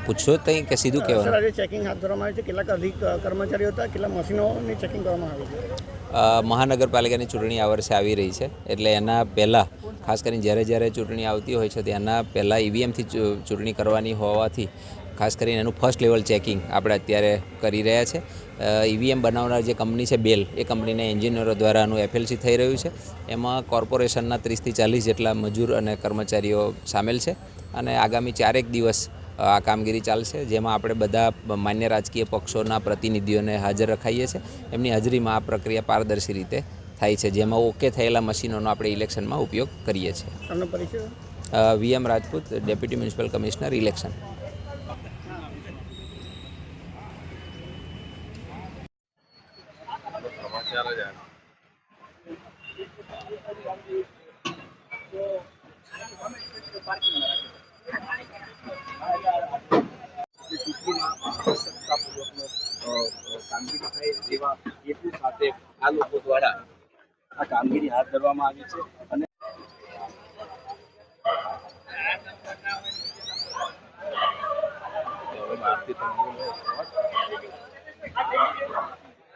પૂછશો તઈ કે સીધું સર, કહેવાનું? આજે ચેકિંગ હાથ ધરવામાં આવી છે. કેટલાક અધિક કર્મચારીઓ હતા, કેટલા મશીનોની ચેકિંગ કરવામાં આવી છે. મહાનગરપાલિકાની ચૂંટણી આ વર્ષે આવી રહી છે, એટલે એના પહેલાં ખાસ કરીને જ્યારે ચૂંટણી આવતી હોય છે તેના પહેલાં ઈવીએમથી ચૂંટણી કરવાની હોવાથી ખાસ કરીને એનું ફર્સ્ટ લેવલ ચેકિંગ આપણે અત્યારે કરી રહ્યા છે. ઈવીએમ બનાવનાર જે કંપની છે બેલ, એ કંપનીના એન્જિનિયરો દ્વારા આનું એફએલસી થઈ રહ્યું છે. એમાં કોર્પોરેશનના 30થી 40 જેટલા મજૂર અને કર્મચારીઓ સામેલ છે અને આગામી 4 દિવસ આ કામગીરી ચાલશે, જેમાં આપણે બધા માન્ય રાજકીય પક્ષોના પ્રતિનિધિઓને હાજર રખાઈએ છીએ. એમની હાજરીમાં આ પ્રક્રિયા પારદર્શી રીતે થાય છે, જેમાં ઓકે થયેલા મશીનોનો આપણે ઇલેક્શનમાં ઉપયોગ કરીએ છીએ. આપનો પરિચય? VM Rajput, deputy municipal commissioner election. કામગીરી થાય તેવા હેતુ સાથે આ લોકો દ્વારા આ કામગીરી હાથ ધરવામાં આવી છે અને ભારતીય